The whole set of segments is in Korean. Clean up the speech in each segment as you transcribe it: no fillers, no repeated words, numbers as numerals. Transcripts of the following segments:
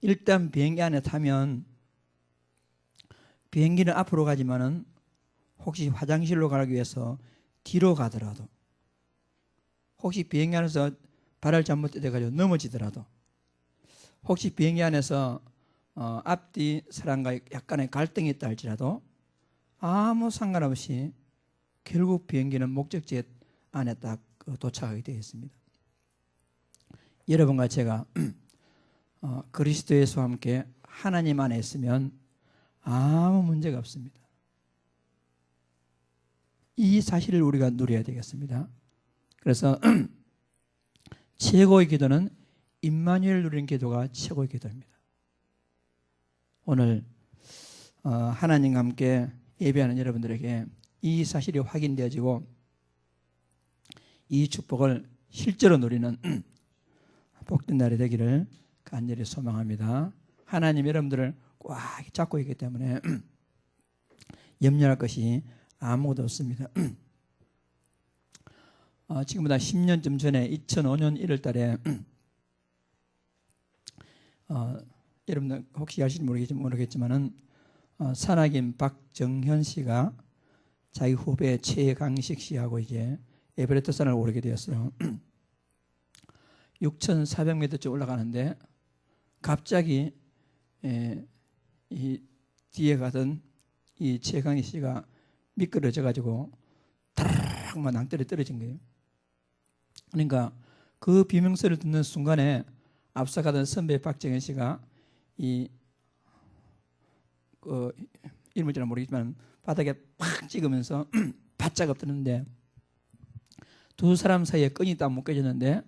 일단 비행기 안에 타면 비행기는 앞으로 가지만은 혹시 화장실로 가기 위해서 뒤로 가더라도, 혹시 비행기 안에서 발을 잘못 떼가지고 넘어지더라도, 혹시 비행기 안에서 앞뒤 사람과 약간의 갈등이 있다 할지라도 아무 상관없이 결국 비행기는 목적지 안에 딱 도착하게 되어 있습니다. 여러분과 제가 그리스도 예수와 함께 하나님 안에 있으면 아무 문제가 없습니다. 이 사실을 우리가 누려야 되겠습니다. 그래서 최고의 기도는 임마누엘 누리는 기도가 최고의 기도입니다. 오늘 하나님과 함께 예배하는 여러분들에게 이 사실이 확인되어지고 이 축복을 실제로 누리는 복된 날이 되기를 간절히 소망합니다. 하나님 여러분들을 꽉 잡고 있기 때문에 염려할 것이 아무것도 없습니다. 지금보다 10년쯤 전에 2005년 1월 달에 여러분들 혹시 아실지 모르겠지만은 산악인 박정현 씨가 자기 후배 최강식 씨하고 이제 에베레스트 산을 오르게 되었어요. 6,400m쯤 올라가는데 갑자기 이 뒤에 가던 이 최강식 씨가 미끄러져 가지고 다락만 낭떠러지 떨어진 거예요. 그러니까 그 비명소리를 듣는 순간에 앞서가던 선배 박정현 씨가 이름을 잘 모르겠지만 바닥에 팍 찍으면서 바짝 엎드렸는데 두 사람 사이에 끈이 딱 묶여졌는데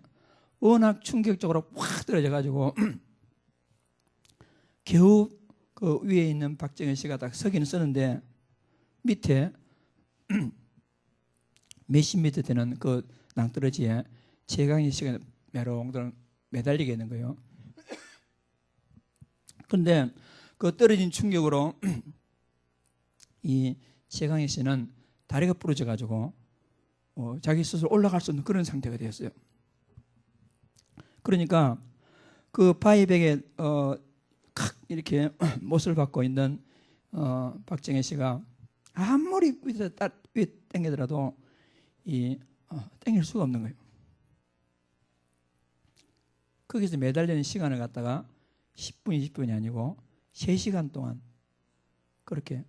워낙 충격적으로 확 떨어져 가지고 겨우 그 위에 있는 박정현 씨가 딱 서기는 서는데 밑에 몇십 미터 되는 그 낭떠러지에 최강희 씨가 메롱me롱 매달리게 되는 거예요. 그런데 그 떨어진 충격으로 이 최강희 씨는 다리가 부러져 가지고 자기 스스로 올라갈 수 없는 그런 상태가 되었어요. 그러니까 그 바위백에 이렇게 못을 받고 있는 박정현 씨가 아무리 위에 당기더라도 당길 수가 없는 거예요. 거기서 매달리는 시간을 갖다가 10분, 20분이 아니고 3시간 동안 그렇게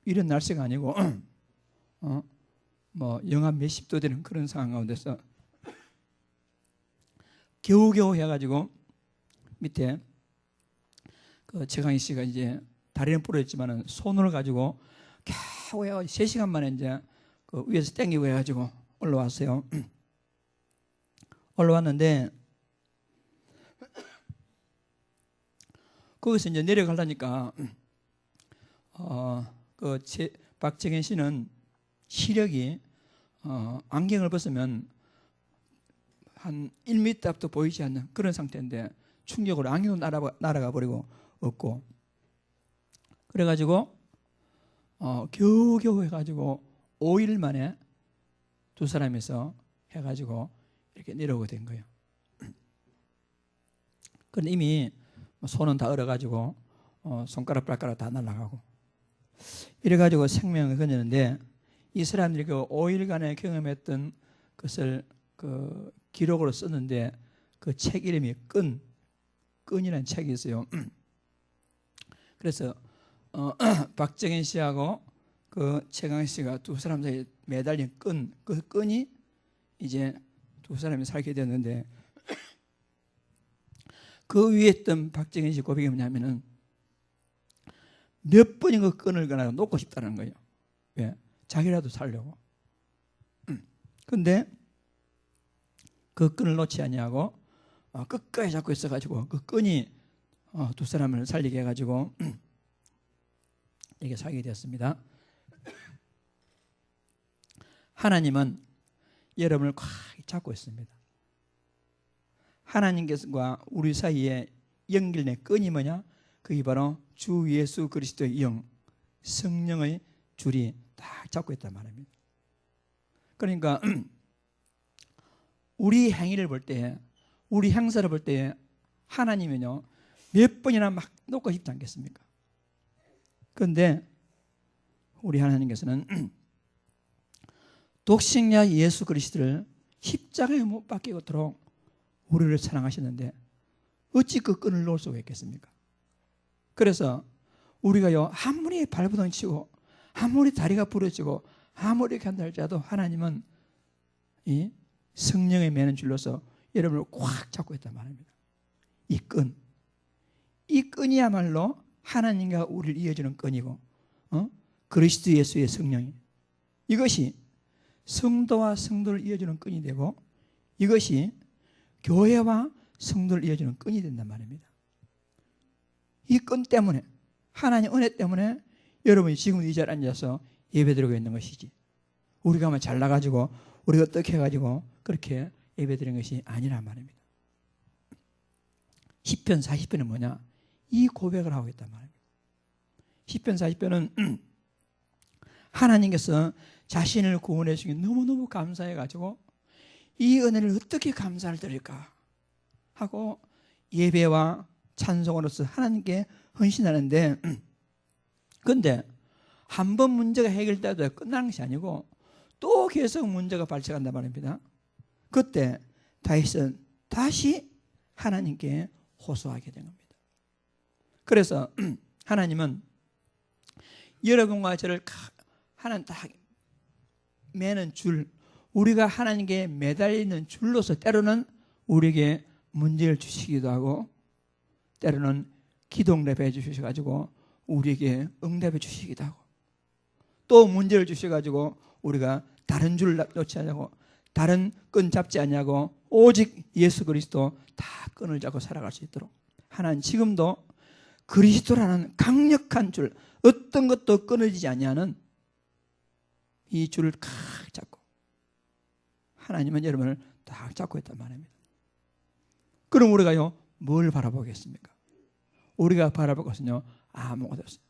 이런 날씨가 아니고 뭐 영하 몇십 도 되는 그런 상황 가운데서 겨우겨우 해가지고 밑에 그 최강희 씨가 이제 다리는 부러졌지만은 손을 가지고 겨우 해가지고 3시간 만에 이제 그 위에서 당기고 해가지고 올라왔어요. 올라왔는데 거기서 이제 내려가려니까 그 박정현 씨는 시력이 안경을 벗으면 한 1m 앞도 보이지 않는 그런 상태인데 충격으로 안경도 날아가 버리고 없고 그래가지고 겨우겨우 해가지고 5일 만에 두 사람이서 해가지고 이렇게 내려오게 된 거예요. 그런데 이미 손은 다 얼어가지고 손가락 발가락 다 날아가고 이래가지고 생명을 건졌는데 이 사람들이 그 5일간의 경험했던 것을 그 기록으로 썼는데 그 책 이름이 끈이라는 책이 있어요. 그래서 박정현 씨하고 그 최강희 씨가 두 사람 사이에 매달린 그 끈이 이제 두 사람이 살게 되었는데 그 위에 있던 박정현 씨 고백이 뭐냐면은 몇 번인 그 끈을 그냥 놓고 싶다는 거예요. 왜? 자기라도 살려고. 근데 그 끈을 놓지 아니하고 끝까지 잡고 있어가지고 그 끈이 두 사람을 살리게 해가지고 이게 살게 되었습니다. 하나님은 여러분을 꽉 잡고 있습니다. 하나님께서와 우리 사이에 연결된 끈이 뭐냐? 그게 바로 주 예수 그리스도의 영, 성령의 줄이 딱 잡고 있단 말입니다. 그러니까 우리 행위를 볼 때, 우리 행사를 볼 때 하나님은요 몇 번이나 막 놓고 싶지 않겠습니까? 그런데 우리 하나님께서는 독생자 예수 그리스도를 십자가에 못 박히도록 우리를 사랑하셨는데 어찌 그 끈을 놓을 수가 있겠습니까? 그래서 우리가요, 아무리 발버둥 치고 아무리 다리가 부러지고 아무리 이렇게 한다 할지라도 하나님은 이 성령의 매는 줄로서 여러분을 꽉 잡고 있단 말입니다. 이 끈이야말로 하나님과 우리를 이어주는 끈이고, 그리스도 예수의 성령이, 이것이 성도와 성도를 이어주는 끈이 되고, 이것이 교회와 성도를 이어주는 끈이 된단 말입니다. 이 끈 때문에, 하나님 은혜 때문에 여러분이 지금 이 자리에 앉아서 예배드리고 있는 것이지, 우리가 뭐 잘나가지고 우리가 어떻게 해가지고 그렇게 예배드리는 것이 아니란 말입니다. 시편 40편은 뭐냐? 이 고백을 하고 있단 말입니다. 시편 40편은 하나님께서 자신을 구원해 주신 게 너무너무 감사해가지고 이 은혜를 어떻게 감사를 드릴까 하고 예배와 찬송으로서 하나님께 헌신하는데, 그런데 한 번 문제가 해결돼도 끝나는 것이 아니고 또 계속 문제가 발생한단 말입니다. 그때 다윗은 다시 하나님께 호소하게 된 겁니다. 그래서 하나님은 여러분과 저를 하나님 딱 매는 줄, 우리가 하나님께 매달리는 줄로서 때로는 우리에게 문제를 주시기도 하고, 때로는 기도 응답해 주셔가지고 우리에게 응답해 주시기도 하고, 또 문제를 주셔가지고 우리가 다른 줄 놓지 않냐고, 다른 끈 잡지 않냐고, 오직 예수 그리스도 다 끈을 잡고 살아갈 수 있도록 하나님 지금도 그리스도라는 강력한 줄, 어떤 것도 끊어지지 아니하는 이 줄을 칵 잡고 하나님은 여러분을 딱 잡고 있단 말입니다. 그럼 우리가요, 뭘 바라보겠습니까? 우리가 바라볼 것은요, 아무것도 없어요.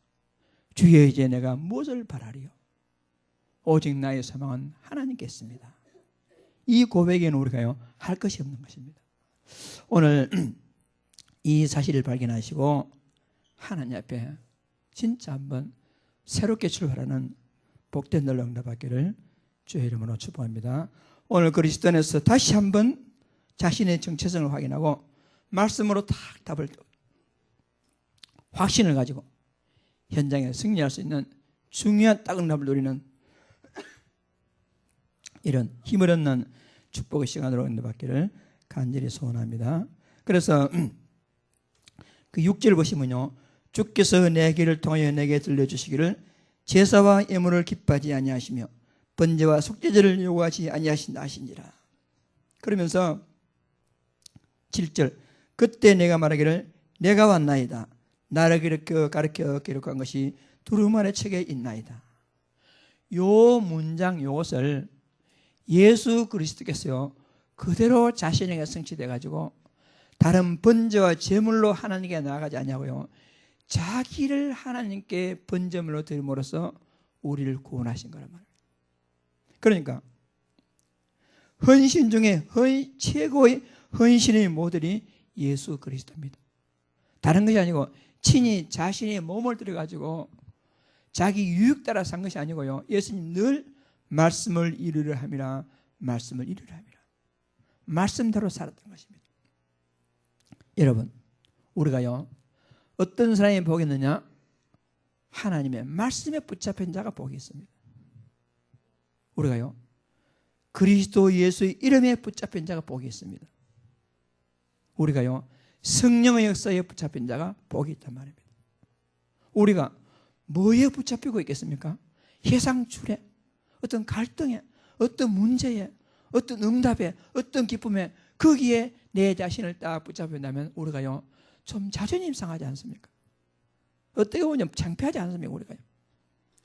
주의 이제 내가 무엇을 바라리요? 오직 나의 소망은 하나님께 있습니다. 이 고백에는 우리가요, 할 것이 없는 것입니다. 오늘 이 사실을 발견하시고 하나님 앞에 진짜 한번 새롭게 출발하는 복된 날 응답받기를 주의 이름으로 축복합니다. 오늘 그리스도 안에서 다시 한번 자신의 정체성을 확인하고 말씀으로 딱 답을, 확신을 가지고 현장에 승리할 수 있는 중요한 딱 응답을 누리는 이런 힘을 얻는 축복의 시간으로 응답받기를 간절히 소원합니다. 그래서 그 6절 보시면요, 주께서 내 길을 통하여 내게 들려주시기를 제사와 예물을 기뻐하지 아니하시며 번제와 속죄제를 요구하지 아니하신다 하시니라. 그러면서 7절, 그때 내가 말하기를 내가 왔나이다. 나를 가르쳐 기록한 것이 두루마리 책에 있나이다. 요 문장, 요것을 예수 그리스도께서요, 그대로 자신에게 성취돼 가지고 다른 번제와 제물로 하나님께 나아가지 않냐고요, 자기를 하나님께 번제물로 드림으로써 우리를 구원하신 거란 말이에요. 그러니까 헌신 중에 최고의 헌신의 모델이 예수 그리스도입니다. 다른 것이 아니고 친히 자신의 몸을 들여가지고 자기 유익 따라 산 것이 아니고요, 예수님 늘 말씀을 이루려 함이라, 말씀을 이루려 함이라, 말씀대로 살았던 것입니다. 여러분, 우리가요, 어떤 사람이 복이 있느냐? 하나님의 말씀에 붙잡힌 자가 복이 있습니다. 우리가요, 그리스도 예수의 이름에 붙잡힌 자가 복이 있습니다. 우리가요, 성령의 역사에 붙잡힌 자가 복이 있단 말입니다. 우리가 뭐에 붙잡히고 있겠습니까? 해상줄에, 어떤 갈등에, 어떤 문제에, 어떤 응답에, 어떤 기쁨에, 거기에 내 자신을 딱 붙잡힌다면 우리가요, 좀 자존심 상하지 않습니까? 어떻게 보면 창피하지 않습니까? 우리가요.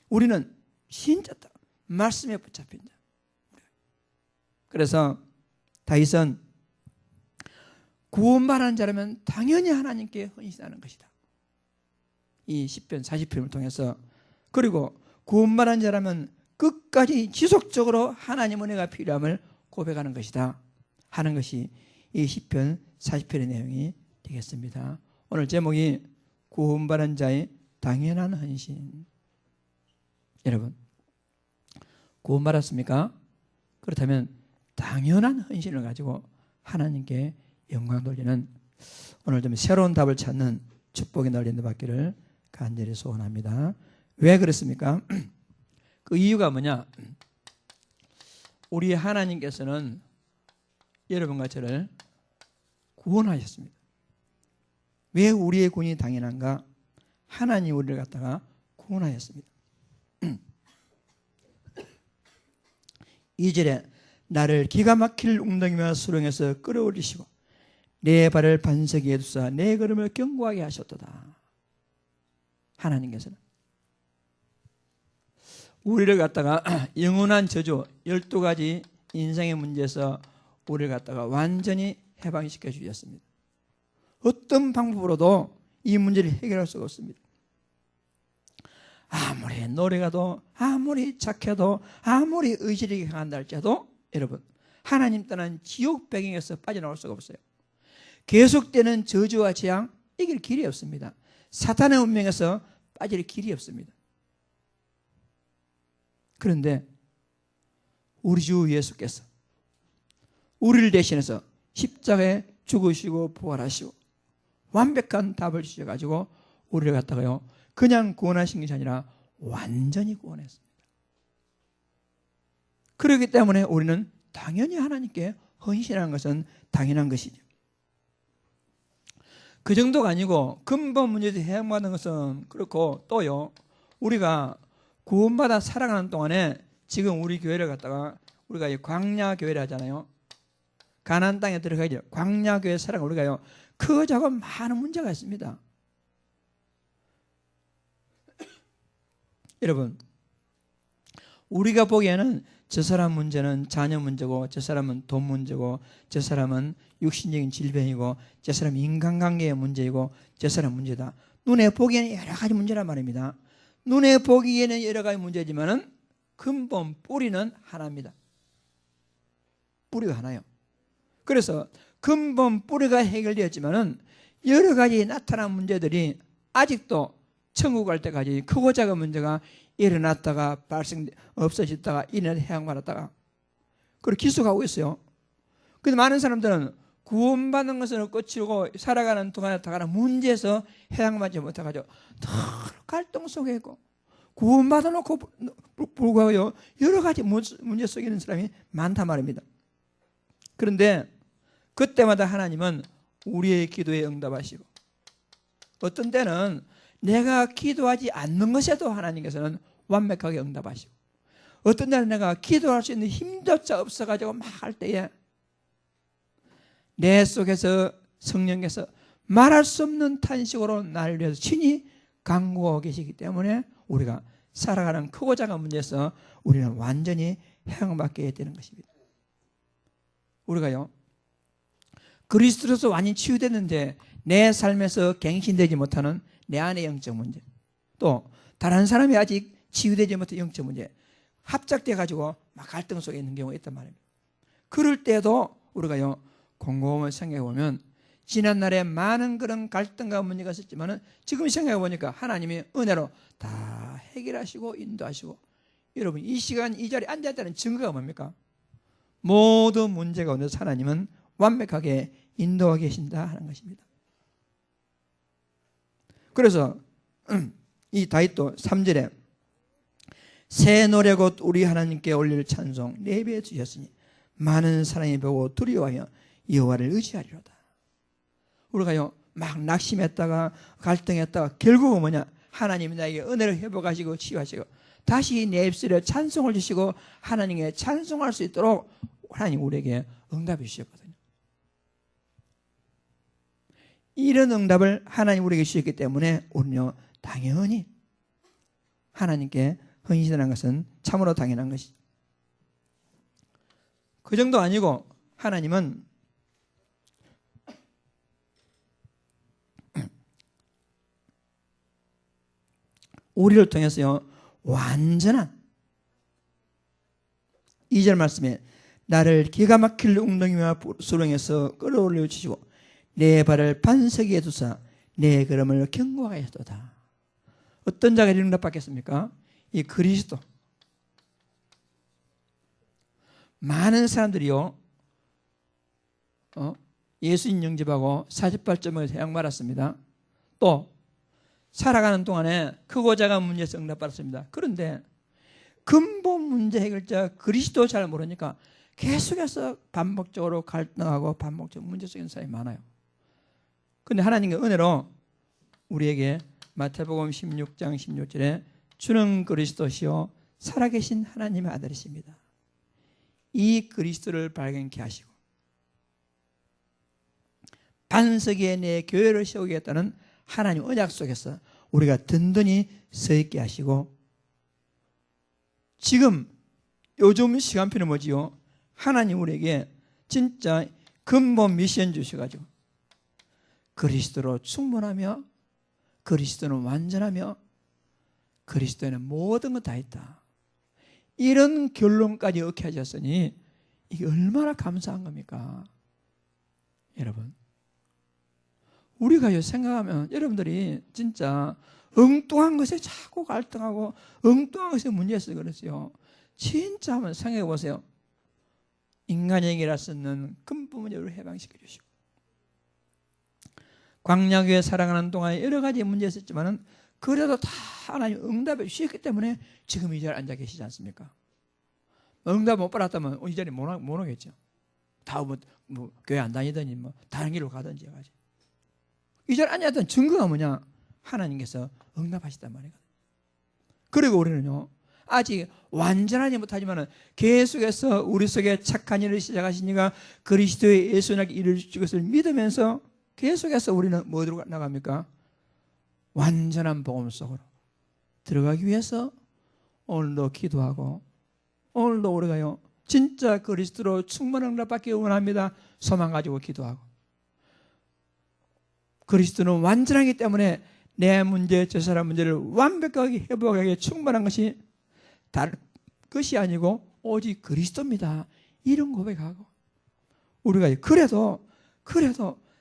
우리는 진짜 딱 말씀에 붙잡힌 자. 그래서 다윗은 구원받은 자라면 당연히 하나님께 헌신하는 것이다. 이 시편 40편을 통해서, 그리고 구원받은 자라면 끝까지 지속적으로 하나님 은혜가 필요함을 고백하는 것이다 하는 것이 이 시편 40편의 내용이 되겠습니다. 오늘 제목이 구원받은 자의 당연한 헌신. 여러분, 구원받았습니까? 그렇다면 당연한 헌신을 가지고 하나님께 영광 돌리는 오늘 좀 새로운 답을 찾는 축복의 날 인도받기를 간절히 소원합니다. 왜 그렇습니까? 그 이유가 뭐냐? 우리 하나님께서는 여러분과 저를 구원하셨습니다. 왜 우리의 구원이 당연한가? 하나님 우리를 갖다가 구원하셨습니다. 2절에 나를 기가 막힐 웅덩이와 수렁에서 끌어올리시고 내 발을 반석 위에 두사 내 걸음을 견고하게 하셨도다. 하나님께서는 우리를 갖다가 영원한 저주 12가지 인생의 문제에서 우리를 갖다가 완전히 해방시켜 주셨습니다. 어떤 방법으로도 이 문제를 해결할 수가 없습니다. 아무리 노래가도 아무리 착해도 아무리 의지력이 강한다 할지라도 여러분 하나님 떠난 지옥 배경에서 빠져나올 수가 없어요. 계속되는 저주와 재앙 이길 길이 없습니다. 사탄의 운명에서 빠질 길이 없습니다. 그런데 우리 주 예수께서 우리를 대신해서 십자가에 죽으시고 부활하시고 완벽한 답을 주셔가지고 우리를 갖다가요 그냥 구원하신 것이 아니라 완전히 구원했습니다. 그렇기 때문에 우리는 당연히 하나님께 헌신하는 것은 당연한 것이죠. 그 정도가 아니고 근본 문제에서 해결받는 것은 그렇고 또요 우리가 구원받아 살아가는 동안에 지금 우리 교회를 갖다가 우리가 광야 교회를 하잖아요. 가나안 땅에 들어가야죠. 광야 교회 살아가 우리가요 크고 작고 많은 문제가 있습니다. 여러분 우리가 보기에는 저 사람 문제는 자녀 문제고 저 사람은 돈 문제고 저 사람은 육신적인 질병이고 저 사람은 인간관계의 문제이고 저 사람 문제다. 눈에 보기에는 여러 가지 문제란 말입니다. 눈에 보기에는 여러 가지 문제지만은 근본 뿌리는 하나입니다. 뿌리가 하나요. 그래서 근본 뿌리가 해결되었지만은 여러 가지 나타난 문제들이 아직도 천국 갈 때까지 크고 작은 문제가 일어났다가 없어졌다가 일어나 해양받았다가 그렇게 기속하고 있어요. 그런데 많은 사람들은 구원받는 것을 끝이고 살아가는 동안에 다가는 문제에서 해양받지 못해가지고 늘 갈등 속에 있고 구원받아 놓고 불구하고 여러 가지 문제 속에 있는 사람이 많단 말입니다. 그런데 그때마다 하나님은 우리의 기도에 응답하시고 어떤 때는 내가 기도하지 않는 것에도 하나님께서는 완벽하게 응답하시고 어떤 때는 내가 기도할 수 있는 힘조차 없어가지고 막 할 때에 내 속에서 성령께서 말할 수 없는 탄식으로 나를 위해서 친히 간구하고 계시기 때문에 우리가 살아가는 크고 작은 문제에서 우리는 완전히 해방받게 되는 것입니다. 우리가요 그리스도로서 완전히 치유됐는데 내 삶에서 갱신되지 못하는 내 안의 영적 문제 또 다른 사람이 아직 치유되지 못한 영적 문제 합작돼 가지고 막 갈등 속에 있는 경우가 있단 말입니다. 그럴 때도 우리가요 곰곰이 생각해 보면 지난날에 많은 그런 갈등과 문제가 있었지만은 지금 생각해 보니까 하나님이 은혜로 다 해결하시고 인도하시고 여러분 이 시간 이 자리에 앉았다는 증거가 뭡니까? 모든 문제가 오는 하나님은 완벽하게 인도하고 계신다 하는 것입니다. 그래서 이 다윗도 3절에 새 노래 곧 우리 하나님께 올릴 찬송 예배해 주셨으니 많은 사람이 보고 두려워하며 여호와를 의지하리로다. 우리가요 막 낙심했다가 갈등했다가 결국은 뭐냐 하나님이 나에게 은혜를 회복하시고 치유하시고 다시 내 입술에 찬송을 주시고 하나님께 찬송할 수 있도록 하나님 우리에게 응답해 주셨거든요. 이런 응답을 하나님 우리에게 주셨기 때문에 우리는 당연히 하나님께 헌신하는 것은 참으로 당연한 것이죠. 그 정도 아니고 하나님은 우리를 통해서요 완전한 2절 말씀에 나를 기가 막힐 웅덩이와 수렁에서 끌어올려 주시고 내 발을 반석 위에 두사 내 걸음을 경고하였도다. 어떤 자가 이런 응답받겠습니까? 이 그리스도. 많은 사람들이요, 예수님 영접하고 48점을 해양 말았습니다. 또 살아가는 동안에 크고 작은 문제에서 응답받았습니다. 그런데 근본 문제 해결자 그리스도 잘 모르니까 계속해서 반복적으로 갈등하고 반복적으로 문제 속에 있는 사람이 많아요. 그런데 하나님의 은혜로 우리에게 마태복음 16장 16절에 주는 그리스도시요 살아계신 하나님의 아들이십니다. 이 그리스도를 발견케 하시고 반석에 내 교회를 세우겠다는 하나님 언약 속에서 우리가 든든히 서 있게 하시고, 지금 요즘 시간표는 뭐지요? 하나님 우리에게 진짜 근본 미션 주셔가지고 그리스도로 충분하며 그리스도는 완전하며 그리스도에는 모든 것 다 있다, 이런 결론까지 얻게 하셨으니 이게 얼마나 감사한 겁니까? 여러분, 우리가 생각하면 여러분들이 진짜 엉뚱한 것에 자꾸 갈등하고 엉뚱한 것에 문제에서 그랬어요. 진짜 한번 생각해 보세요. 인간에게라 쓰는 근본 문제를 해방시켜 주시고, 광야교회 살아가는 동안에 여러 가지 문제가 있었지만은 그래도 다 하나님 응답해 주셨기 때문에 지금 이 자리에 앉아 계시지 않습니까? 응답 못 받았다면 이 자리에 못 오겠죠. 다 뭐 교회 안 다니더니 뭐 다른 길로 가든지 해가지고. 이 자리에 앉았던 증거가 뭐냐? 하나님께서 응답하시단 말이에요. 그리고 우리는요, 아직 완전하지 못하지만 계속해서 우리 속에 착한 일을 시작하시니까 그리스도의 예수님께 이를 주실 것을 믿으면서 계속해서 우리는 뭐로 나갑니까? 완전한 복음 속으로 들어가기 위해서 오늘도 기도하고, 오늘도 우리가요 진짜 그리스도로 충만한 응답받기 원합니다. 소망 가지고 기도하고, 그리스도는 완전하기 때문에 내 문제, 저 사람 문제를 완벽하게 회복하게 충분한 것이 다른 것이 아니고 오직 그리스도입니다. 이런 고백하고, 우리가 그래도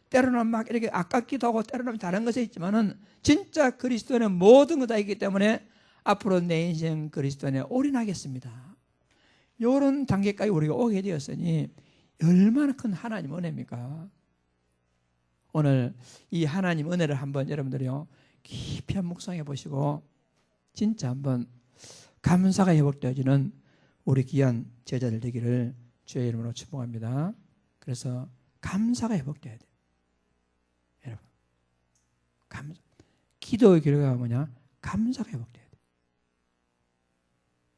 때로는 막 이렇게 아깝기도 하고 때로는 다른 것에 있지만은 진짜 그리스도는 모든 것 다 있기 때문에 앞으로 내 인생 그리스도 안에 올인하겠습니다. 이런 단계까지 우리가 오게 되었으니 얼마나 큰 하나님 은혜입니까? 오늘 이 하나님 은혜를 한번 여러분들이요 깊이 한번 묵상해 보시고 진짜 한번 감사가 회복되어지는 우리 귀한 제자들 되기를 주의 이름으로 축복합니다. 그래서 감사가 회복돼야 돼요. 여러분, 기도의 결과가 뭐냐? 감사가 회복돼야 돼요.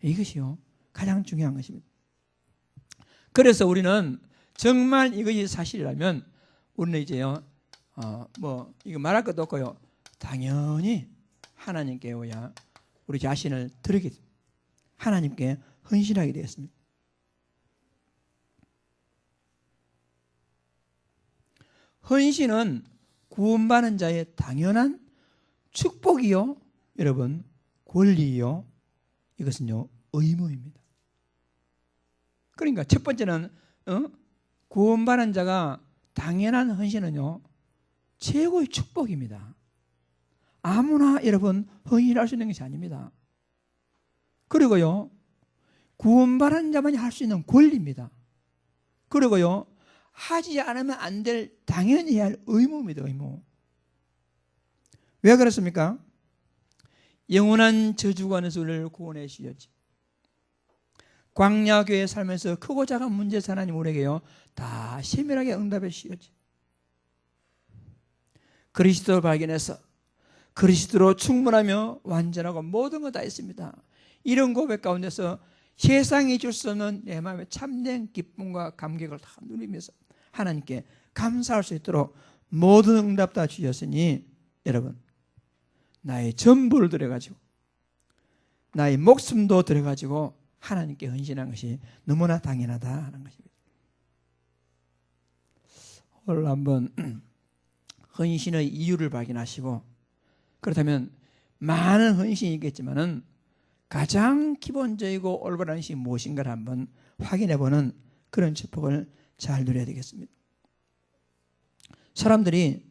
이것이요 가장 중요한 것입니다. 그래서 우리는 정말 이것이 사실이라면 우리는 이제요 이거 말할 것도 없고요, 당연히 하나님께 오야 우리 자신을 드리게, 하나님께 헌신하게 되었습니다. 헌신은 구원받는 자의 당연한 축복이요, 여러분, 권리요, 이것은요 의무입니다. 그러니까 첫 번째는 구원받는 자가 당연한 헌신은요 최고의 축복입니다. 아무나 여러분 헌신할 수 있는 것이 아닙니다. 그리고요 구원받은 자만이 할 수 있는 권리입니다. 그리고요 하지 않으면 안 될, 당연히 해야 할 의무입니다. 의무. 왜 그렇습니까? 영원한 저주관에서 우리를 구원해 주셨지. 광야교회 살면서 크고 작은 문제 하나님 우리에게요 다 세밀하게 응답해 주셨지. 그리스도를 발견해서 그리스도로 충분하며 완전하고 모든 것 다 있습니다. 이런 고백 가운데서 세상이 줄 수 없는 내 마음의 참된 기쁨과 감격을 다 누리면서 하나님께 감사할 수 있도록 모든 응답 다 주셨으니 여러분, 나의 전부를 들여가지고 나의 목숨도 들여가지고 하나님께 헌신한 것이 너무나 당연하다 하는 것입니다. 오늘 한번 헌신의 이유를 발견하시고, 그렇다면 많은 헌신이 있겠지만은 가장 기본적이고 올바른 헌신이 무엇인가를 한번 확인해보는 그런 축복을 잘 누려야 되겠습니다. 사람들이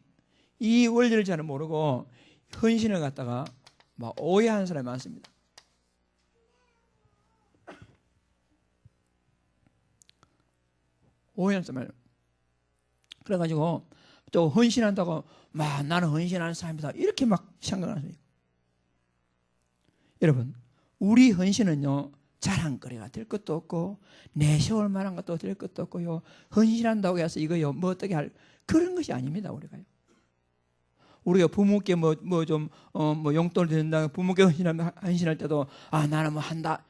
이 원리를 잘 모르고 헌신을 갖다가 막 오해하는 사람이 많습니다. 오해하는 사람이 많아요. 그래가지고 또 헌신한다고 막 나는 헌신하는 사람이다 이렇게 막 생각하십니까? 여러분, 우리 헌신은요 자랑거리가 될 것도 없고 내세울 만한 것도 될 것도 없고요. 헌신한다고 해서 이거요 뭐 어떻게 할 그런 것이 아닙니다. 우리가 부모께 뭐 좀 뭐 용돈을 드린다 부모께 헌신할 때도 아 나는 뭐 한다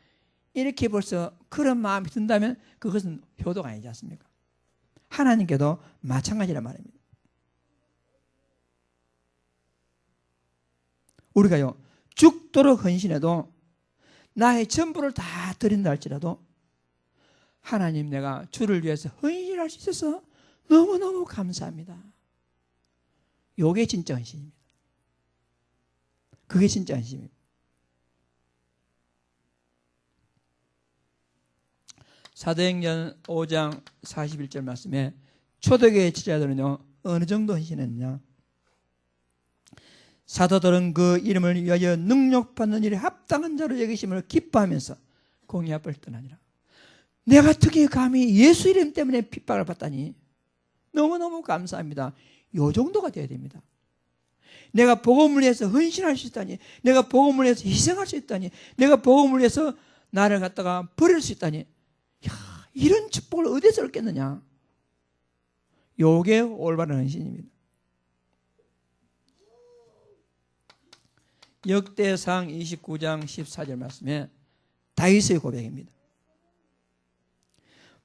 이렇게 벌써 그런 마음이 든다면 그것은 효도가 아니지 않습니까? 하나님께도 마찬가지란 말입니다. 우리가요 죽도록 헌신해도 나의 전부를 다 드린다 할지라도 하나님 내가 주를 위해서 헌신할 수 있어서 너무너무 감사합니다. 요게 진짜 헌신입니다. 그게 진짜 헌신입니다. 사도행전 5장 41절 말씀에 초대교회 지자들은요 어느 정도 헌신했느냐, 사도들은 그 이름을 위하여 능력받는 일에 합당한 자로 여기심을 기뻐하면서 공의 앞을 떠나니라. 내가 특히 감히 예수 이름 때문에 핍박을 받다니 너무너무 감사합니다. 요 정도가 돼야 됩니다. 내가 복음을 위해서 헌신할 수 있다니, 내가 복음을 위해서 희생할 수 있다니, 내가 복음을 위해서 나를 갖다가 버릴 수 있다니, 야, 이런 축복을 어디서 얻겠느냐. 요게 올바른 헌신입니다. 역대상 29장 14절 말씀에 다윗의 고백입니다.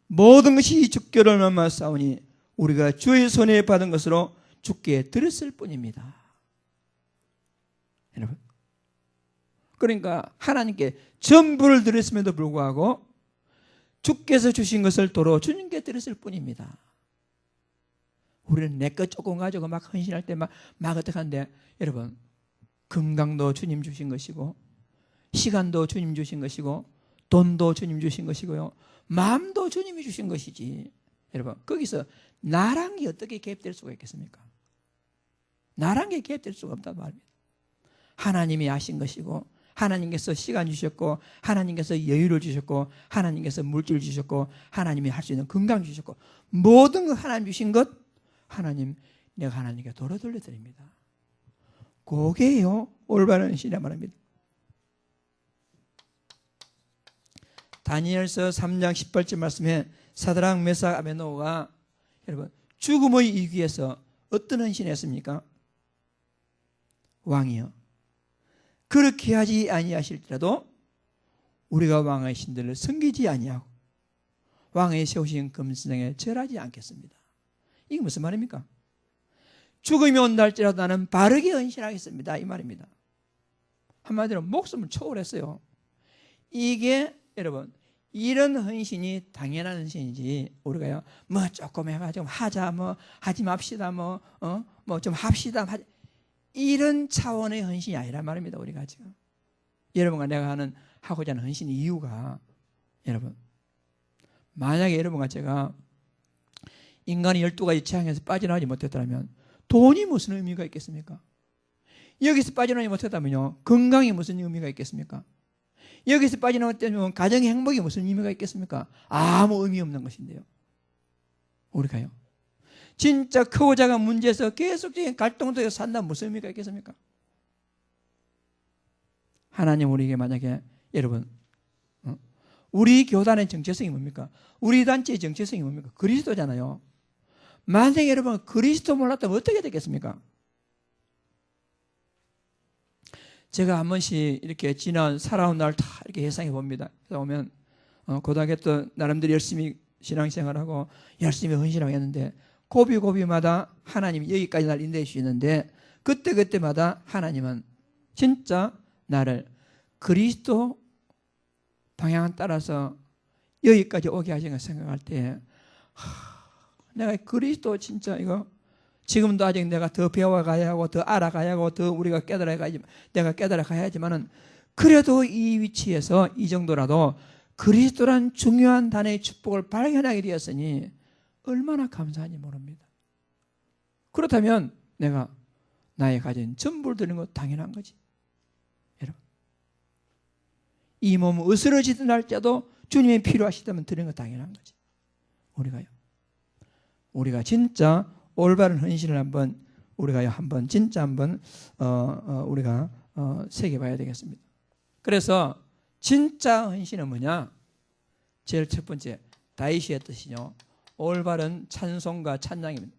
모든 것이 주께를 넘어 싸우니 우리가 주의 손에 받은 것으로 주께 드렸을 뿐입니다. 여러분, 그러니까 하나님께 전부를 드렸음에도 불구하고 주께서 주신 것을 도로 주님께 드렸을 뿐입니다. 우리는 내 것 조금 가지고 막 헌신할 때 막 어떻게 하는데, 여러분 건강도 주님 주신 것이고 시간도 주님 주신 것이고 돈도 주님 주신 것이고요 마음도 주님이 주신 것이지. 여러분 거기서 나란 게 어떻게 개입될 수가 있겠습니까? 나란 게 개입될 수가 없단 말입니다. 하나님이 하신 것이고 하나님께서 시간 주셨고 하나님께서 여유를 주셨고 하나님께서 물질을 주셨고 하나님이 할 수 있는 건강 주셨고 모든 것 하나님 주신 것 하나님 내가 하나님께 도로 돌려드립니다. 그게요 올바른 신이란 말입니다. 다니엘서 3장 18절 말씀에 사드락 메삭 아베노가 여러분 죽음의 위기에서 어떤 헌신을 했습니까? 왕이요 그렇게 하지 아니하실지라도 우리가 왕의 신들을 섬기지 아니하고 왕의 세우신 금신상에 절하지 않겠습니다. 이게 무슨 말입니까? 죽음이 온다 할지라도 나는 바르게 헌신하겠습니다 이 말입니다. 한마디로 목숨을 초월했어요. 이게 여러분 이런 헌신이 당연한 헌신이지 우리가요 뭐 조금 해가지고 하자 뭐 하지 맙시다 뭐 좀 합시다 이런 차원의 헌신이 아니란 말입니다. 우리가 지금 여러분과 내가 하고자 하는 헌신의 이유가 여러분 만약에 여러분과 제가 인간의 12가지 재앙에서 빠져나오지 못했다면 돈이 무슨 의미가 있겠습니까? 여기서 빠져나오지 못했다면요 건강이 무슨 의미가 있겠습니까? 여기서 빠져나왔다면 가정의 행복이 무슨 의미가 있겠습니까? 아무 의미 없는 것인데요. 우리가요 진짜 크고 작은 문제에서 계속적인 갈등도 산다면 무슨 의미가 있겠습니까? 하나님 우리에게 만약에 여러분 우리 교단의 정체성이 뭡니까? 우리 단체의 정체성이 뭡니까? 그리스도잖아요. 만약에 여러분 그리스도 몰랐다면 어떻게 되겠습니까? 제가 한 번씩 이렇게 지난 살아온 날 다 이렇게 예상해 봅니다. 그러다 보면 고등학교 때 나름대로 열심히 신앙생활하고 열심히 헌신하고 했는데 고비고비마다 하나님이 여기까지 날 인도해 주시는데 그때마다 하나님은 진짜 나를 그리스도 방향 따라서 여기까지 오게 하신 걸 생각할 때 내가 그리스도 진짜 이거 지금도 아직 내가 더 배워가야 하고 더 알아가야 하고 더 우리가 깨달아가야지 내가 깨달아가야지만은 그래도 이 위치에서 이 정도라도 그리스도란 중요한 단어의 축복을 발견하게 되었으니 얼마나 감사한지 모릅니다. 그렇다면 내가 나의 가진 전부를 드리는 것 당연한 거지. 여러분, 이 몸은 으스러지던 할지라도 주님이 필요하시다면 드리는 것 당연한 거지. 우리가 진짜 올바른 헌신을 한번 진짜 한번 우리가 새겨봐야 되겠습니다. 그래서 진짜 헌신은 뭐냐? 제일 첫 번째, 다윗의 뜻이요, 올바른 찬송과 찬양입니다.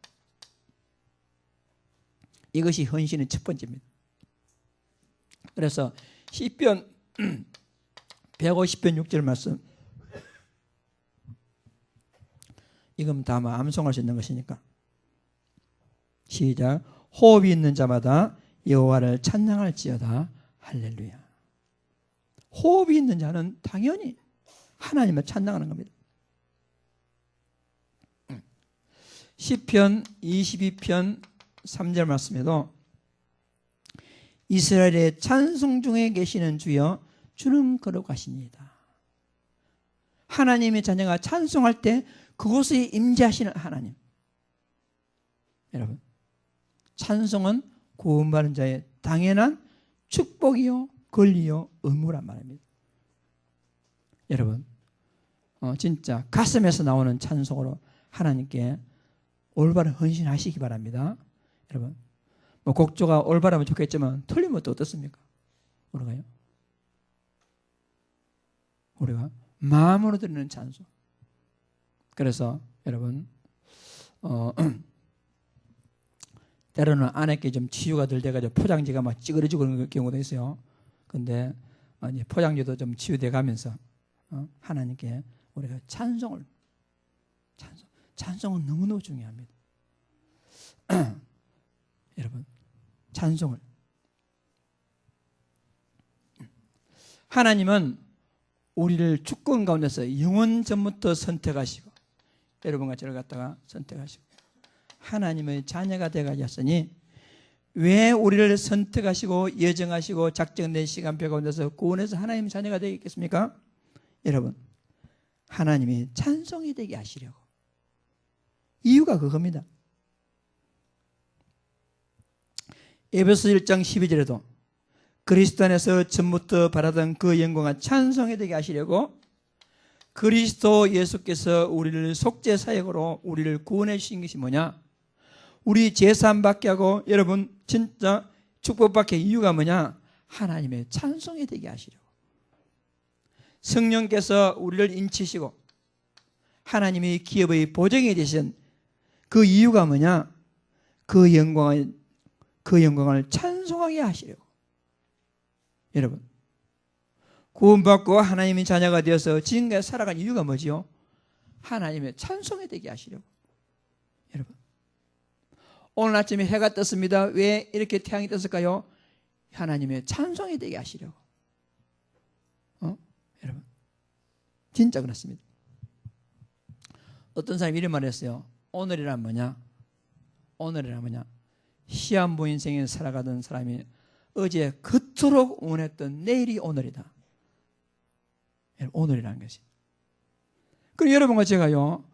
이것이 헌신의 첫 번째입니다. 그래서 시편 150편 6절 말씀, 이건 다 암송할 수 있는 것이니까 시작. 호흡이 있는 자마다 여호와를 찬양할지어다. 할렐루야. 호흡이 있는 자는 당연히 하나님을 찬양하는 겁니다. 시편 22편 3절 말씀에도 이스라엘의 찬송 중에 계시는 주여 주는 거룩하시니이다. 하나님의 자녀가 찬송할 때 그곳에 임재하시는 하나님. 여러분, 찬송은 구원받은 자의 당연한 축복이요 권리요 의무란 말입니다. 여러분, 진짜 가슴에서 나오는 찬송으로 하나님께 올바른 헌신하시기 바랍니다. 여러분, 뭐 곡조가 올바르면 좋겠지만 틀리면 또 어떻습니까? 우리가 마음으로 드리는 찬송. 그래서 여러분, 때로는 아내께 좀 치유가 덜 돼가지고 포장지가 막 찌그러지고 그런 경우도 있어요. 근데 포장지도 좀 치유돼 가면서 하나님께 우리가 찬송은 너무너무 중요합니다. 여러분, 찬송을, 하나님은 우리를 주권 가운데서 영원 전부터 선택하시고 여러분과 저를 갖다가 선택하시고 하나님의 자녀가 되가졌으니 왜 우리를 선택하시고 예정하시고 작정된 시간표 가운데서 구원해서 하나님의 자녀가 되겠습니까? 여러분, 하나님이 찬송이 되게 하시려고. 이유가 그겁니다. 에베소 1장 12절에도 그리스도 안에서 전부터 바라던 그 영광을 찬송이 되게 하시려고 그리스도 예수께서 우리를 속죄사역으로 우리를 구원해 주신 것이 뭐냐? 우리 제사함 받게 하고 여러분 진짜 축복받게 이유가 뭐냐? 하나님의 찬송이 되게 하시려고. 성령께서 우리를 인치시고 하나님의 기업의 보정이 되신 그 이유가 뭐냐? 그 영광을 찬송하게 하시려고. 여러분, 구원받고 하나님의 자녀가 되어서 지금까지 살아간 이유가 뭐지요? 하나님의 찬송이 되게 하시려고. 여러분, 오늘 아침에 해가 떴습니다. 왜 이렇게 태양이 떴을까요? 하나님의 찬송이 되게 하시려고. 여러분, 진짜 그렇습니다. 어떤 사람이 이런 말을 했어요. 오늘이란 뭐냐? 시한부 인생에 살아가던 사람이 어제 그토록 원했던 내일이 오늘이다. 오늘이라는 것이. 그럼 여러분과 제가요,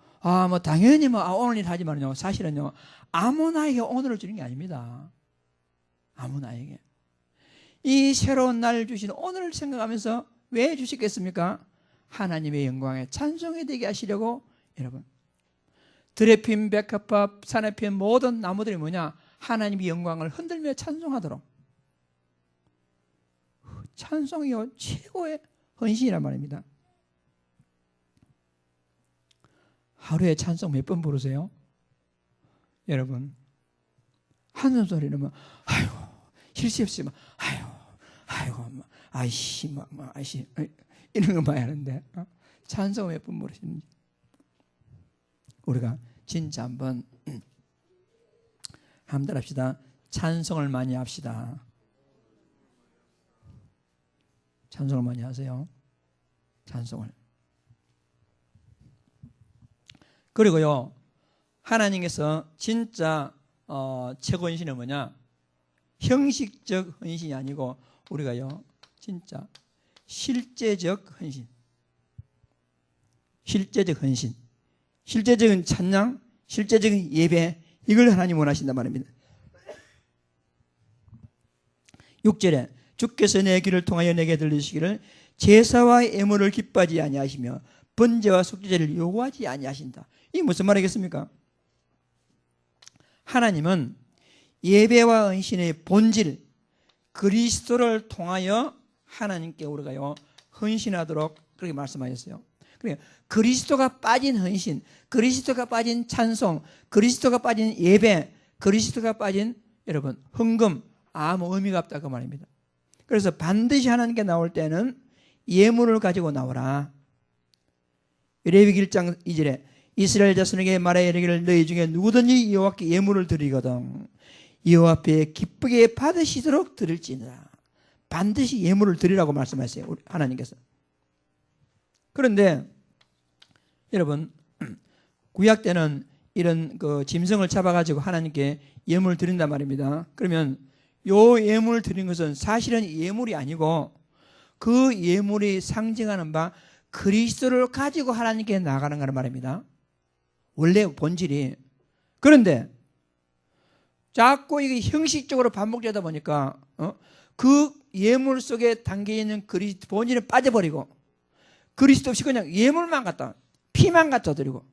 당연히 오늘 일 하지만요, 사실은요, 아무나에게 오늘을 주는 게 아닙니다. 아무나에게. 이 새로운 날을 주신 오늘을 생각하면서 왜 주시겠습니까? 하나님의 영광에 찬송이 되게 하시려고. 여러분, 들에 핀 백합화, 산에 핀 모든 나무들이 뭐냐? 하나님의 영광을 흔들며 찬송하도록. 찬송이요, 최고의 헌신이란 말입니다. 하루에 찬송 몇 번 부르세요? 여러분, 한숨 소리 넣으면 아이고, 쉴 새 없이 아이씨 이런 거 봐야 하는데 찬송 몇 번 부르시는지. 우리가 진짜 한번 합시다. 찬송을 많이 합시다. 찬송을 많이 하세요. 찬송을. 그리고요, 하나님께서 진짜 최고 헌신은 뭐냐? 형식적 헌신이 아니고 우리가요, 진짜 실제적 헌신, 실제적 헌신, 실제적인 찬양, 실제적인 예배, 이걸 하나님 원하신단 말입니다. 6절에 주께서 내 귀를 통하여 내게 들리시기를 제사와 예물을 기뻐하지 아니하시며 번제와 속죄제를 요구하지 아니하신다. 이게 무슨 말이겠습니까? 하나님은 예배와 헌신의 본질 그리스도를 통하여 하나님께 우리가요 헌신하도록 그렇게 말씀하셨어요. 그러니까 그리스도가 빠진 헌신, 그리스도가 빠진 찬송, 그리스도가 빠진 예배, 그리스도가 빠진 여러분 헌금 아무 의미가 없다 그 말입니다. 그래서 반드시 하나님께 나올 때는 예물을 가지고 나오라. 레위기 1장 2절에 이스라엘 자손에게 말하여 이르기를 너희 중에 누구든지 여호와께 예물을 드리거든 여호와 앞에 기쁘게 받으시도록 드릴지니라. 반드시 예물을 드리라고 말씀하셨어요. 우리 하나님께서. 그런데 여러분 구약 때는 이런 그 짐승을 잡아가지고 하나님께 예물을 드린단 말입니다. 그러면 요 예물을 드린 것은 사실은 예물이 아니고 그 예물이 상징하는 바 그리스도를 가지고 하나님께 나아가는 거란 말입니다. 원래 본질이. 그런데 자꾸 이게 형식적으로 반복되다 보니까 그 예물 속에 담겨있는 그리스도 본질은 빠져버리고 그리스도 없이 그냥 예물만 갖다 피만 갖다 드리고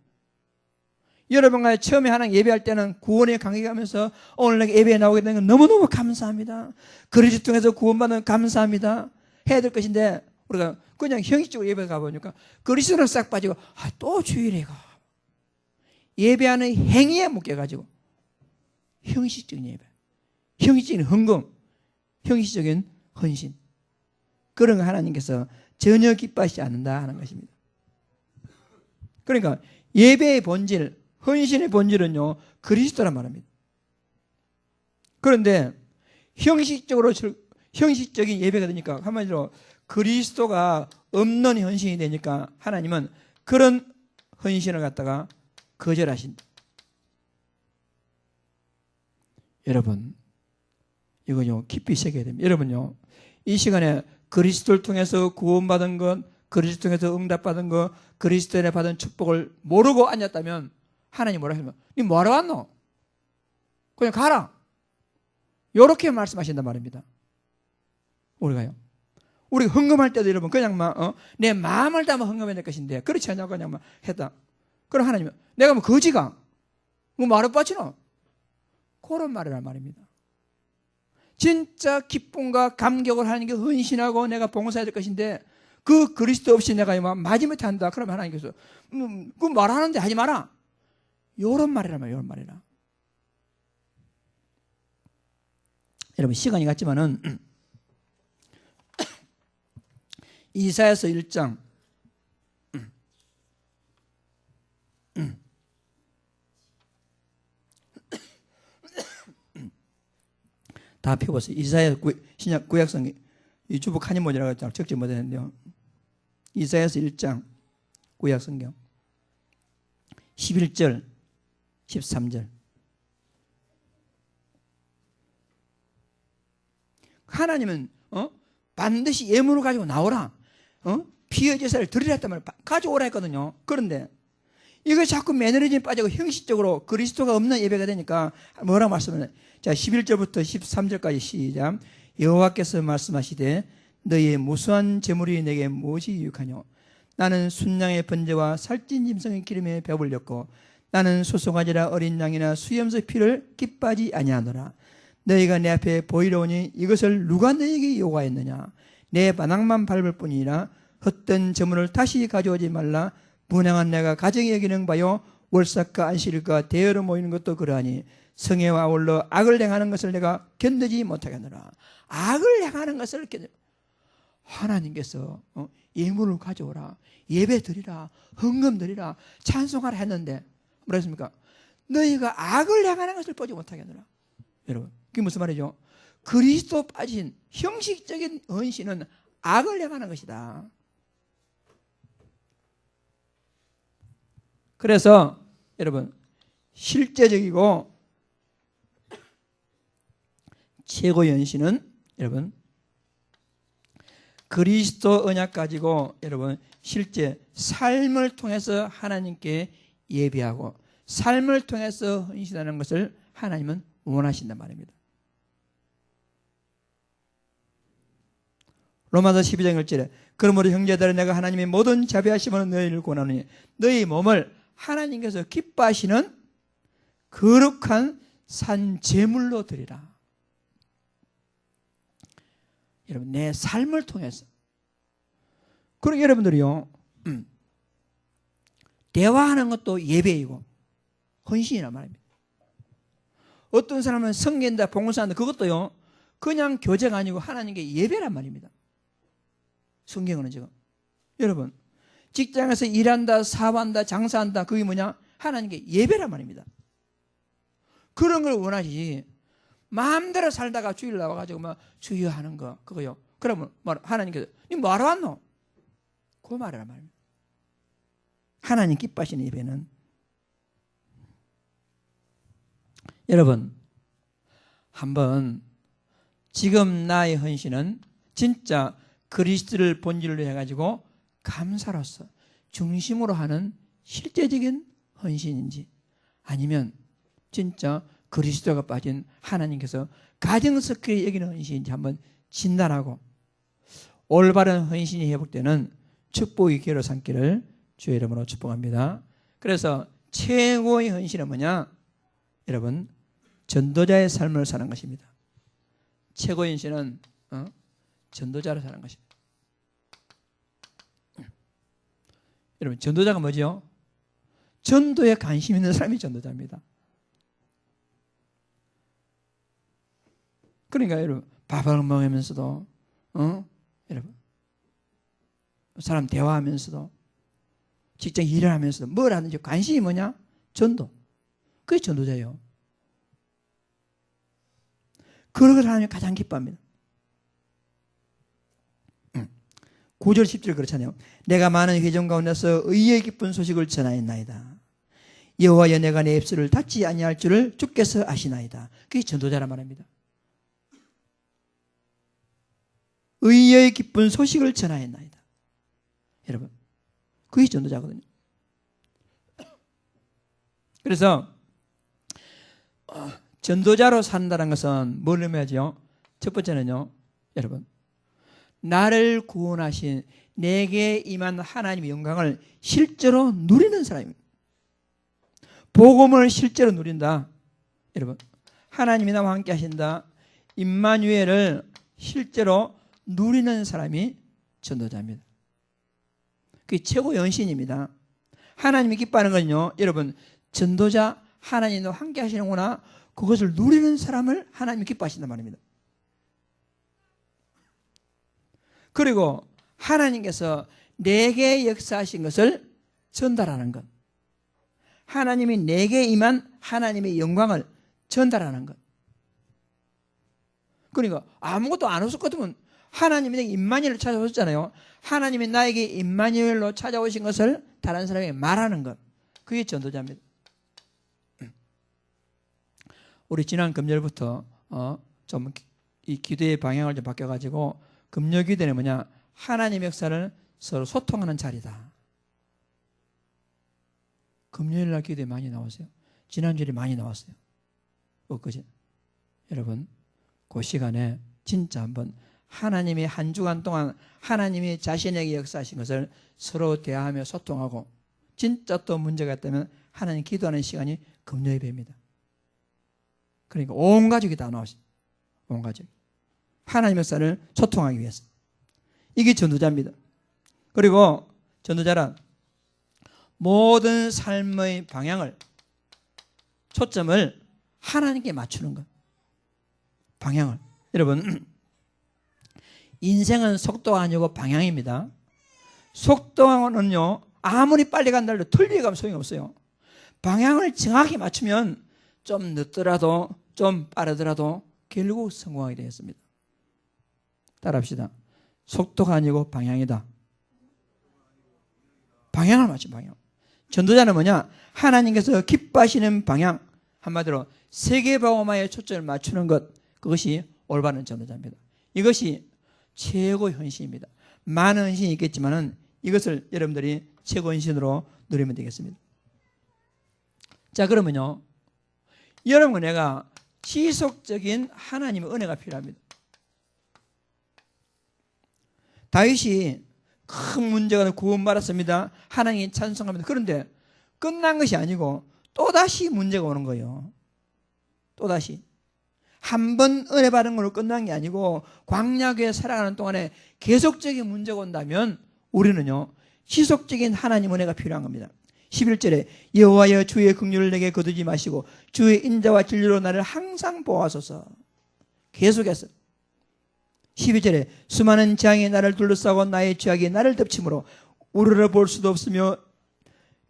여러분과 처음에 하나님 예배할 때는 구원에 감격하면서 오늘 내가 예배에 나오게 된 건 너무너무 감사합니다. 그리스도 통해서 구원받는 감사합니다. 해야 될 것인데 우리가 그냥 형식적으로 예배 가보니까 그리스도는 싹 빠지고 또 주일에 가. 예배하는 행위에 묶여가지고 형식적인 예배, 형식적인 헌금, 형식적인 헌신 그런 거 하나님께서 전혀 기뻐하시지 않는다 하는 것입니다. 그러니까 예배의 본질, 헌신의 본질은요 그리스도란 말입니다. 그런데 형식적인 예배가 되니까 한마디로 그리스도가 없는 헌신이 되니까 하나님은 그런 헌신을 갖다가 거절하신다. 여러분 이거요 깊이 새겨야 됩니다. 여러분요 이 시간에 그리스도를 통해서 구원받은 것, 그리스도 통해서 응답받은 것, 그리스도에 받은 축복을 모르고 앉았다면 하나님 뭐라 하시면 니 뭐하러 왔노? 그냥 가라. 이렇게 말씀하신단 말입니다. 우리가요. 우리 헌금할 때도 여러분 그냥 내 마음을 담아 헌금해야 될 것인데 그렇지 않냐고 그냥 했다. 그럼 하나님은 내가 뭐 거지가 뭐 말을 빠지노? 그런 말이란 말입니다. 진짜 기쁨과 감격을 하는 게 헌신하고 내가 봉사해야 될 것인데 그 그리스도 없이 내가 마지못해 한다. 그러면 하나님께서 그 말하는데 하지 마라. 요런 말이란 말이에요. 요런 말이라. 여러분 시간이 갔지만은 이사야서 1장 다 펴보세요. 이사야 신약 구약성 이 주보 칸이모지라고 적지 못했는데요. 이사야서 1장 구약성경 11절 13절 하나님은 반드시 예물을 가지고 나오라. 피의 제사를 드리라 했단 말을 가져오라 했거든요. 그런데 이거 자꾸 매너리즘에 빠지고 형식적으로 그리스도가 없는 예배가 되니까 뭐라고 말씀하냐. 자 11절부터 13절까지 시작. 여호와께서 말씀하시되 너희의 무수한 재물이 내게 무엇이 유익하뇨. 나는 순양의 번제와 살찐 짐승의 기름에 배불렸고 나는 소송아지라 어린 양이나 수염소 피를 기뻐하지 아니하노라. 너희가 내 앞에 보이러 오니 이것을 누가 너희에게 요구하였느냐. 내 바닥만 밟을 뿐이라. 헛된 재물을 다시 가져오지 말라. 분양한 내가 가정에 여기는 바요 월삭과 안식일과 대여로 모이는 것도 그러하니 성회와 아울러 악을 행하는 것을 내가 견디지 못하겠노라. 악을 행하는 것을 하나님께서 예물을 가져오라, 예배 드리라, 헌금 드리라, 찬송하라 했는데 뭐라 했습니까? 너희가 악을 행하는 것을 보지 못하겠노라. 여러분 그게 무슨 말이죠? 그리스도 빠진 형식적인 헌신은 악을 행하는 것이다. 그래서 여러분 실제적이고 최고의 헌신은 여러분 그리스도 언약 가지고 여러분 실제 삶을 통해서 하나님께 예배하고 삶을 통해서 헌신하는 것을 하나님은 원하신단 말입니다. 로마서 12장 1절에 그러므로 형제들아 내가 하나님의 모든 자비하심으로 너희를 권하노니 너희 몸을 하나님께서 기뻐하시는 거룩한 산 제물로 드리라. 여러분 내 삶을 통해서 그리고 여러분들이요 대화하는 것도 예배이고 헌신이란 말입니다. 어떤 사람은 성경다 봉사한다 그것도요 그냥 교제가 아니고 하나님께 예배란 말입니다. 성경은 지금 여러분 직장에서 일한다 사업한다 장사한다 그게 뭐냐 하나님께 예배란 말입니다. 그런 걸 원하지 마음대로 살다가 주일 나와가지고 막 주여 하는 거 그거요 그러면 하나님께서 니 뭐하러 왔노? 그 말이란 말입니다. 하나님 기뻐하시는 예배는 여러분 한번 지금 나의 헌신은 진짜 그리스도를 본질로 해가지고 감사로서 중심으로 하는 실제적인 헌신인지 아니면 진짜 그리스도가 빠진 하나님께서 가정스럽게 여기는 헌신인지 한번 진단하고 올바른 헌신이 회복되는 축복의 기회로 삼기를 주의 이름으로 축복합니다. 그래서 최고의 헌신은 뭐냐? 여러분 전도자의 삶을 사는 것입니다. 최고의 헌신은 전도자로 사는 것입니다. 여러분 전도자가 뭐죠? 전도에 관심 있는 사람이 전도자입니다. 그러니까 여러분 밥을 먹으면서도 여러분 사람 대화하면서도 직장 일을 하면서도 뭘 하는지 관심이 뭐냐? 전도. 그게 전도자예요. 그런 걸 하나님이 가장 기뻐합니다. 9절 10절 그렇잖아요. 내가 많은 회중 가운데서 의의 기쁜 소식을 전하였나이다. 여호와여 내가 내 입술을 닫지 아니할 줄을 주께서 아시나이다. 그게 전도자란 말입니다. 의의 기쁜 소식을 전하였나이다. 여러분 그게 전도자거든요. 그래서 전도자로 산다는 것은 뭘 의미하죠? 첫 번째는요 여러분 나를 구원하신 내게 임한 하나님의 영광을 실제로 누리는 사람입니다. 복음을 실제로 누린다. 여러분 하나님이 나와 함께 하신다. 임마누엘을 실제로 누리는 사람이 전도자입니다. 그게 최고의 헌신입니다. 하나님이 기뻐하는 건요 여러분 전도자 하나님과 함께 하시는구나 그것을 누리는 사람을 하나님이 기뻐하신단 말입니다. 그리고 하나님께서 내게 역사하신 것을 전달하는 것 하나님이 내게 임한 하나님의 영광을 전달하는 것 그러니까 아무것도 안 없을 것 같으면 하나님이 내게 임마누엘로 찾아오셨잖아요. 하나님이 나에게 임마누엘로 찾아오신 것을 다른 사람에게 말하는 것 그게 전도자입니다. 우리 지난 금요일부터 좀 이 기도의 방향을 좀 바뀌어가지고 금요 기도는 뭐냐 하나님의 역사를 서로 소통하는 자리다. 금요일날 기도에 많이 나왔어요. 지난주에 많이 나왔어요. 엊그제 여러분 그 시간에 진짜 한번 하나님이 한 주간 동안 하나님이 자신에게 역사하신 것을 서로 대화하며 소통하고 진짜 또 문제가 있다면 하나님 기도하는 시간이 금요 예배입니다. 그러니까 온 가족이 다 나오시. 온 가족. 하나님의 역사를 소통하기 위해서. 이게 전도자입니다. 그리고 전도자란 모든 삶의 방향을 초점을 하나님께 맞추는 것. 방향을. 여러분 인생은 속도가 아니고 방향입니다. 속도는요 아무리 빨리 간다 해도 틀리게 가면 소용이 없어요. 방향을 정확히 맞추면 좀 늦더라도 좀 빠르더라도 결국 성공하게 되었습니다. 따라합시다. 속도가 아니고 방향이다. 방향을 맞춘 방향. 전도자는 뭐냐? 하나님께서 기뻐하시는 방향. 한마디로 세계복음화에 초점을 맞추는 것. 그것이 올바른 전도자입니다. 이것이 최고의 헌신입니다. 많은 헌신이 있겠지만은 이것을 여러분들이 최고 헌신으로 누리면 되겠습니다. 자, 그러면요. 여러분, 내가 지속적인 하나님의 은혜가 필요합니다. 다윗이 큰 문제가 구원받았습니다. 하나님이 찬송합니다. 그런데 끝난 것이 아니고 또다시 문제가 오는 거예요. 또다시. 한 번 은혜 받은 걸로 끝난 게 아니고 광야에 살아가는 동안에 계속적인 문제가 온다면 우리는요, 지속적인 하나님 은혜가 필요한 겁니다. 11절에 여호와여 주의 긍휼을 내게 거두지 마시고 주의 인자와 진리로 나를 항상 보호하소서. 계속해서 12절에 수많은 재앙이 나를 둘러싸고 나의 죄악이 나를 덮침으로 우러러 볼 수도 없으며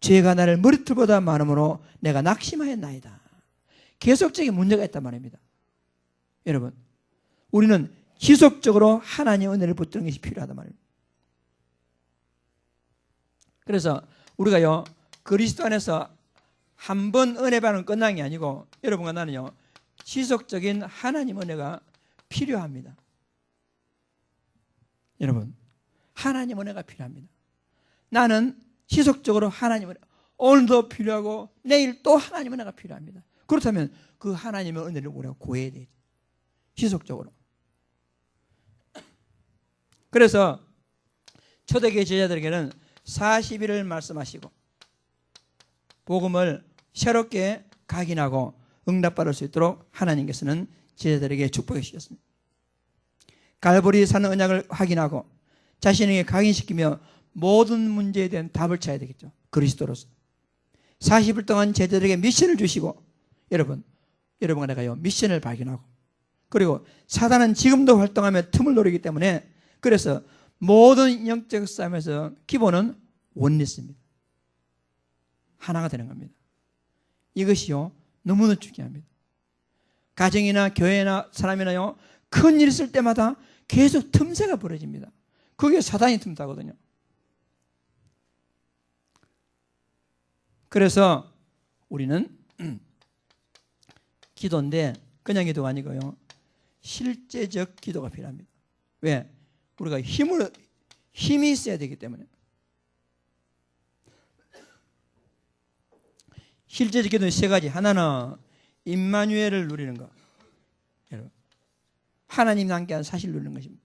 죄가 나를 머리털보다 많음으로 내가 낙심하였나이다. 계속적인 문제가 있단 말입니다. 여러분, 우리는 지속적으로 하나님의 은혜를 붙드는 것이 필요하단 말입니다. 그래서 우리가요, 그리스도 안에서 한 번 은혜 받으면 끝난 게 아니고 여러분과 나는요, 지속적인 하나님 은혜가 필요합니다. 여러분, 하나님 은혜가 필요합니다. 나는 지속적으로 하나님 은혜, 오늘도 필요하고 내일 또 하나님 은혜가 필요합니다. 그렇다면 그 하나님의 은혜를 우리가 구해야 되죠. 지속적으로. 그래서 초대교회 제자들에게는 40일을 말씀하시고 복음을 새롭게 각인하고 응답받을 수 있도록 하나님께서는 제자들에게 축복해 주셨습니다. 갈보리 산 언약을 확인하고 자신에게 각인시키며 모든 문제에 대한 답을 찾아야 되겠죠. 그리스도로서 40일 동안 제자들에게 미션을 주시고 여러분과 내가요, 미션을 발견하고, 그리고 사단은 지금도 활동하며 틈을 노리기 때문에, 그래서 모든 영적 싸움에서 기본은 원리스입니다. 하나가 되는 겁니다. 이것이요, 너무나 중요합니다. 가정이나 교회나 사람이나요, 큰 일 있을 때마다 계속 틈새가 벌어집니다. 그게 사단이 틈타거든요. 그래서 우리는 기도인데 그냥 기도가 아니고요, 실제적 기도가 필요합니다. 왜? 우리가 힘이 있어야 되기 때문에. 실제적 기도는 세 가지. 하나는 임마누엘을 누리는 것. 여러분, 하나님 함께한 사실을 누리는 것입니다.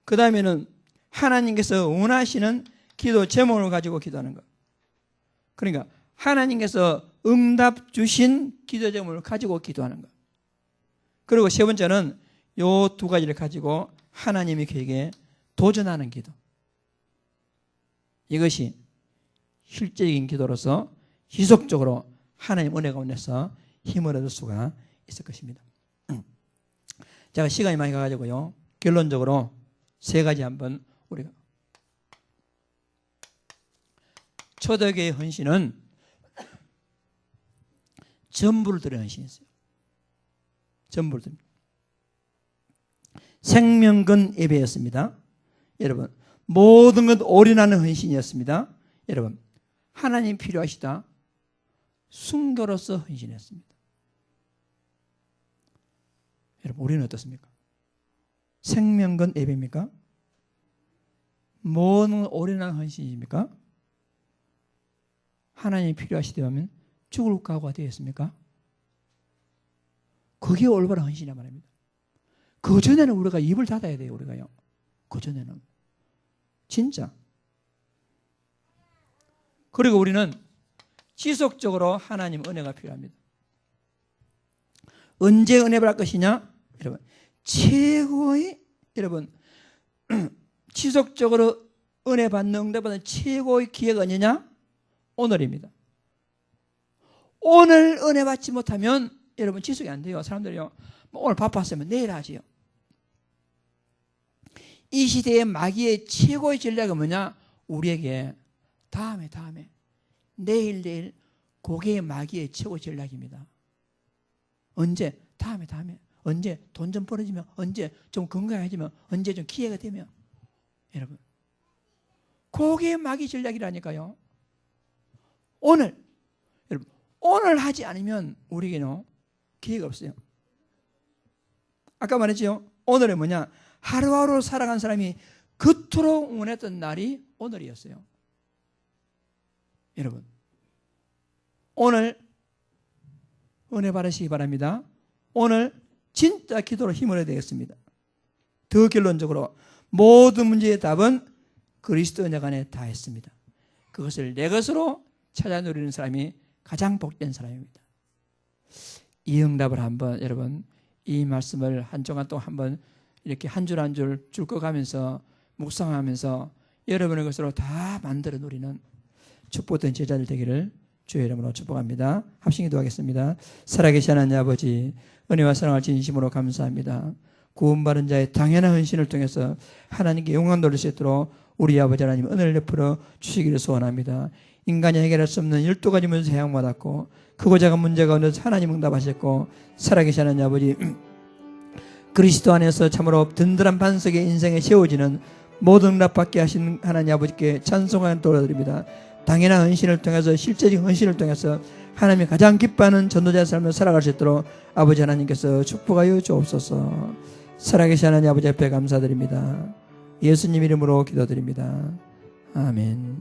그 다음에는 하나님께서 원하시는 기도 제목을 가지고 기도하는 것. 그러니까 하나님께서 응답 주신 기도 제목을 가지고 기도하는 것. 그리고 세 번째는 이 두 가지를 가지고 하나님의 계획에 도전하는 기도. 이것이 실제적인 기도로서 지속적으로 하나님 은혜 가운데서 힘을 얻을 수가 있을 것입니다. 제가 시간이 많이 가가지고요, 결론적으로 세 가지 한번 우리가. 초대교회의 헌신은 전부를 드리는 헌신이었어요. 전부를 드립니다. 생명건 예배였습니다. 여러분, 모든 것 올인하는 헌신이었습니다. 여러분, 하나님 필요하시다. 순교로서 헌신했습니다. 여러분, 우리는 어떻습니까? 생명건 예배입니까? 모든 것 올인하는 헌신입니까? 하나님이 필요하시다면 죽을 각오가 되었습니까? 그게 올바른 헌신이란 말입니다. 그 전에는 우리가 입을 닫아야 돼요. 우리가요. 그 전에는 진짜. 그리고 우리는 지속적으로 하나님 은혜가 필요합니다. 언제 은혜 받을 것이냐? 여러분, 최고의, 여러분, 지속적으로 은혜 받는, 응답 받는 최고의 기회가 언제냐? 오늘입니다. 오늘 은혜 받지 못하면 여러분 지속이 안 돼요. 사람들이요, 오늘 바빴으면 내일 하지요. 이 시대의 마귀의 최고의 전략은 뭐냐? 우리에게 다음에 내일 그게 마귀의 최고 전략입니다. 언제? 다음에 언제? 돈 좀 벌어지면, 언제? 좀 건강해지면, 언제? 좀 기회가 되면. 여러분, 그게 마귀 전략이라니까요. 오늘, 여러분, 오늘 하지 않으면 우리에게는 기회가 없어요. 아까 말했죠? 오늘은 뭐냐? 하루하루 살아간 사람이 그토록 원했던 날이 오늘이었어요. 여러분, 오늘 은혜 받으시기 바랍니다. 오늘 진짜 기도로 힘을 얻어야 되겠습니다. 더 결론적으로 모든 문제의 답은 그리스도 은혜가 안에 다 있습니다. 그것을 내 것으로 찾아 누리는 사람이 가장 복된 사람입니다. 이 응답을 한번 여러분 이 말씀을 한 주간 동안 한번 이렇게 한 줄 한 줄 읽어가면서 묵상하면서 여러분의 것으로 다 만들어 누리는 축복된 제자들 되기를 주의 이름으로 축복합니다. 합심 기도하겠습니다. 살아계신 하나님 아버지, 은혜와 사랑을 진심으로 감사합니다. 구원받은 자의 당연한 헌신을 통해서 하나님께 영광 돌릴 수 있도록 우리 아버지 하나님 은혜를 베풀어 주시기를 소원합니다. 인간이 해결할 수 없는 12가지 문제 해양받았고 크고 작은 문제가 어느 하나님 응답하셨고 살아계신 하나님 아버지, 그리스도 안에서 참으로 든든한 반석의 인생에 세워지는 모든 응답받게 하신 하나님 아버지께 찬송하는 돌아드립니다. 당연한 헌신을 통해서 실제적인 헌신을 통해서 하나님이 가장 기뻐하는 전도자의 삶을 살아갈 수 있도록 아버지 하나님께서 축복하여 주옵소서. 살아계신 하나님 아버지 앞에 감사드립니다. 예수님 이름으로 기도드립니다. 아멘.